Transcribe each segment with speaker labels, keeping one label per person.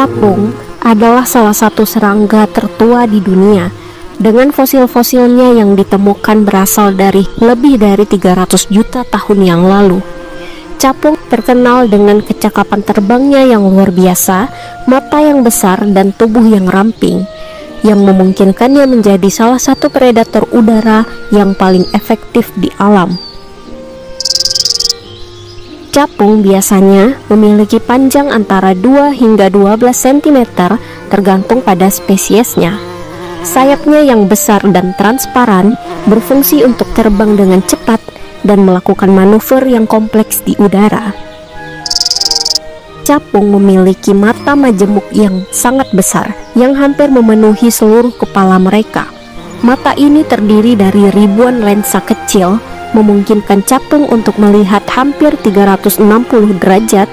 Speaker 1: Capung adalah salah satu serangga tertua di dunia, dengan fosil-fosilnya yang ditemukan berasal dari lebih dari 300 juta tahun yang lalu. Capung terkenal dengan kecakapan terbangnya yang luar biasa, mata yang besar dan tubuh yang ramping, yang memungkinkannya menjadi salah satu predator udara yang paling efektif di alam. Capung biasanya memiliki panjang antara 2 hingga 12 cm tergantung pada spesiesnya. Sayapnya yang besar dan transparan berfungsi untuk terbang dengan cepat dan melakukan manuver yang kompleks di udara. Capung memiliki mata majemuk yang sangat besar yang hampir memenuhi seluruh kepala mereka. Mata ini terdiri dari ribuan lensa kecil, memungkinkan capung untuk melihat hampir 360 derajat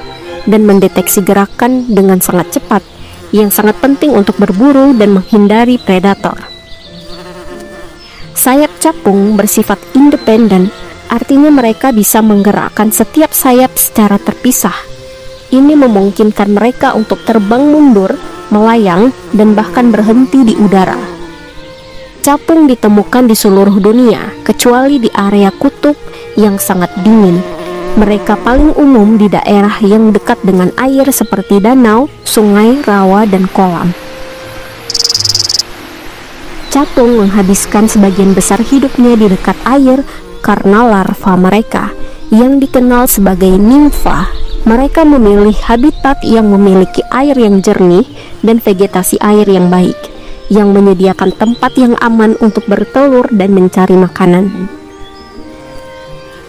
Speaker 1: dan mendeteksi gerakan dengan sangat cepat, yang sangat penting untuk berburu dan menghindari predator. Sayap capung bersifat independen, artinya mereka bisa menggerakkan setiap sayap secara terpisah. Ini memungkinkan mereka untuk terbang mundur, melayang, dan bahkan berhenti di udara. Capung ditemukan di seluruh dunia, kecuali di area kutub yang sangat dingin. Mereka paling umum di daerah yang dekat dengan air seperti danau, sungai, rawa, dan kolam. Capung menghabiskan sebagian besar hidupnya di dekat air karena larva mereka, yang dikenal sebagai nimfa. Mereka memilih habitat yang memiliki air yang jernih dan vegetasi air yang baik, yang menyediakan tempat yang aman untuk bertelur dan mencari makanan.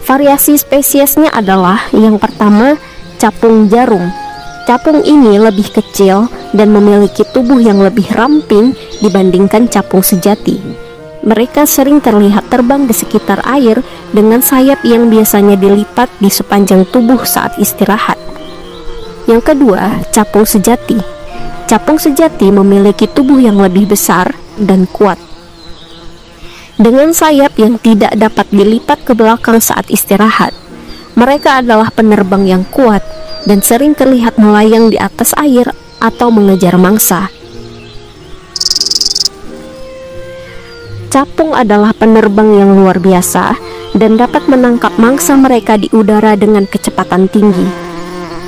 Speaker 1: Variasi spesiesnya adalah yang pertama, capung jarum. Capung ini lebih kecil dan memiliki tubuh yang lebih ramping dibandingkan capung sejati. Mereka sering terlihat terbang di sekitar air dengan sayap yang biasanya dilipat di sepanjang tubuh saat istirahat. Yang kedua, capung sejati. Capung sejati memiliki tubuh yang lebih besar dan kuat, dengan sayap yang tidak dapat dilipat ke belakang saat istirahat. Mereka adalah penerbang yang kuat dan sering terlihat melayang di atas air atau mengejar mangsa. Capung adalah penerbang yang luar biasa dan dapat menangkap mangsa mereka di udara dengan kecepatan tinggi.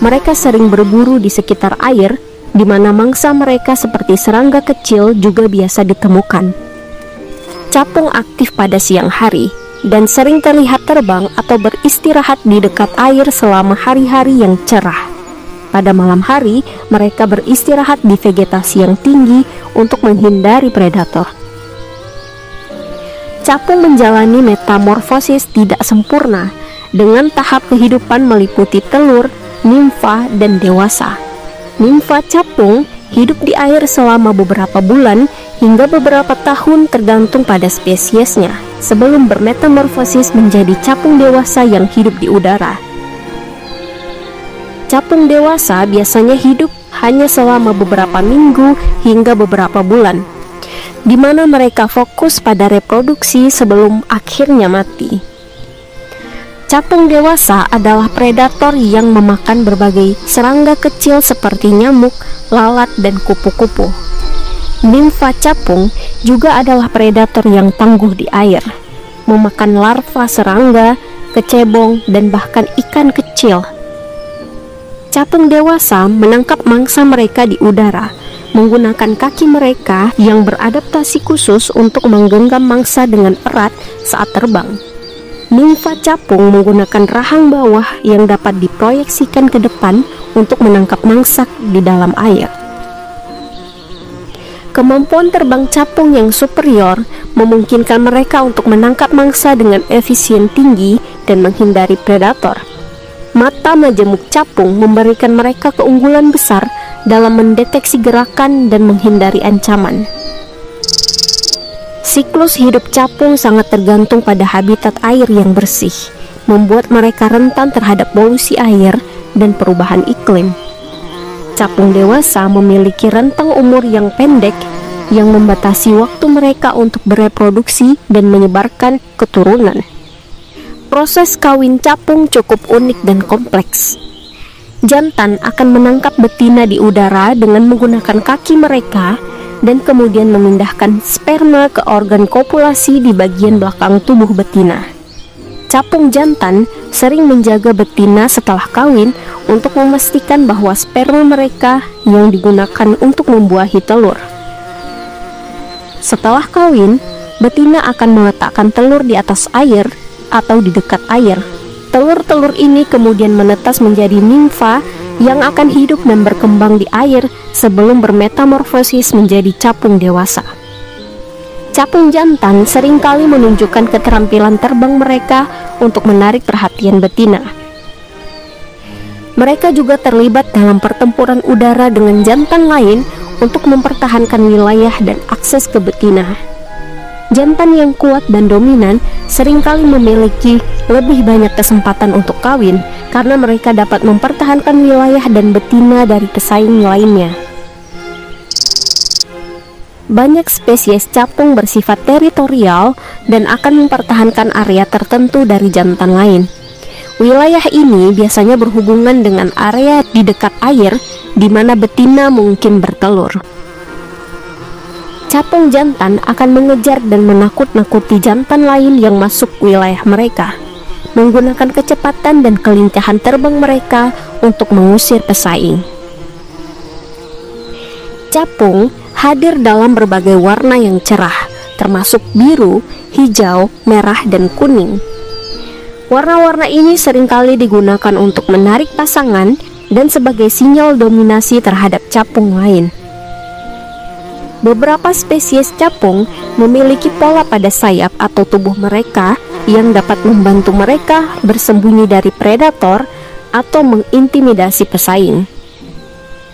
Speaker 1: Mereka sering berburu di sekitar air, di mana mangsa mereka seperti serangga kecil juga biasa ditemukan. Capung aktif pada siang hari dan sering terlihat terbang atau beristirahat di dekat air selama hari-hari yang cerah. Pada malam hari, mereka beristirahat di vegetasi yang tinggi untuk menghindari predator. Capung menjalani metamorfosis tidak sempurna, dengan tahap kehidupan meliputi telur, nimfa, dan dewasa. Nimfa capung hidup di air selama beberapa bulan hingga beberapa tahun tergantung pada spesiesnya, sebelum bermetamorfosis menjadi capung dewasa yang hidup di udara. Capung dewasa biasanya hidup hanya selama beberapa minggu hingga beberapa bulan, di mana mereka fokus pada reproduksi sebelum akhirnya mati. Capung dewasa adalah predator yang memakan berbagai serangga kecil seperti nyamuk, lalat, dan kupu-kupu. Nimfa capung juga adalah predator yang tangguh di air, memakan larva serangga, kecebong, dan bahkan ikan kecil. Capung dewasa menangkap mangsa mereka di udara, menggunakan kaki mereka yang beradaptasi khusus untuk menggenggam mangsa dengan erat saat terbang. Nimfa capung menggunakan rahang bawah yang dapat diproyeksikan ke depan untuk menangkap mangsa di dalam air. Kemampuan terbang capung yang superior memungkinkan mereka untuk menangkap mangsa dengan efisien tinggi dan menghindari predator. Mata majemuk capung memberikan mereka keunggulan besar dalam mendeteksi gerakan dan menghindari ancaman. Siklus hidup capung sangat tergantung pada habitat air yang bersih, membuat mereka rentan terhadap polusi air dan perubahan iklim. Capung dewasa memiliki rentang umur yang pendek yang membatasi waktu mereka untuk bereproduksi dan menyebarkan keturunan. Proses kawin capung cukup unik dan kompleks. Jantan akan menangkap betina di udara dengan menggunakan kaki mereka dan kemudian memindahkan sperma ke organ kopulasi di bagian belakang tubuh betina. Capung jantan sering menjaga betina setelah kawin untuk memastikan bahwa sperma mereka yang digunakan untuk membuahi telur. Setelah kawin, betina akan meletakkan telur di atas air atau di dekat air. Telur-telur ini kemudian menetas menjadi nimfa yang akan hidup dan berkembang di air sebelum bermetamorfosis menjadi capung dewasa. Capung jantan seringkali menunjukkan keterampilan terbang mereka untuk menarik perhatian betina. Mereka juga terlibat dalam pertempuran udara dengan jantan lain untuk mempertahankan wilayah dan akses ke betina. Jantan yang kuat dan dominan seringkali memiliki lebih banyak kesempatan untuk kawin karena mereka dapat mempertahankan wilayah dan betina dari pesaing lainnya. Banyak spesies capung bersifat teritorial dan akan mempertahankan area tertentu dari jantan lain. Wilayah ini biasanya berhubungan dengan area di dekat air di mana betina mungkin bertelur. Capung jantan akan mengejar dan menakut-nakuti jantan lain yang masuk wilayah mereka, menggunakan kecepatan dan kelincahan terbang mereka untuk mengusir pesaing. Capung hadir dalam berbagai warna yang cerah, termasuk biru, hijau, merah, dan kuning. Warna-warna ini seringkali digunakan untuk menarik pasangan dan sebagai sinyal dominasi terhadap capung lain. Beberapa spesies capung memiliki pola pada sayap atau tubuh mereka yang dapat membantu mereka bersembunyi dari predator atau mengintimidasi pesaing.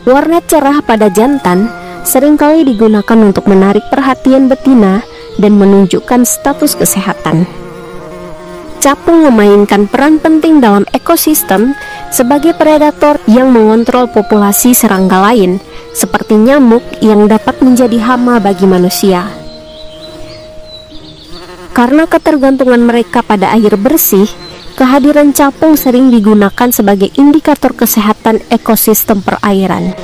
Speaker 1: Warna cerah pada jantan seringkali digunakan untuk menarik perhatian betina dan menunjukkan status kesehatan. Capung memainkan peran penting dalam ekosistem sebagai predator yang mengontrol populasi serangga lain, seperti nyamuk yang dapat menjadi hama bagi manusia. Karena ketergantungan mereka pada air bersih, kehadiran capung sering digunakan sebagai indikator kesehatan ekosistem perairan.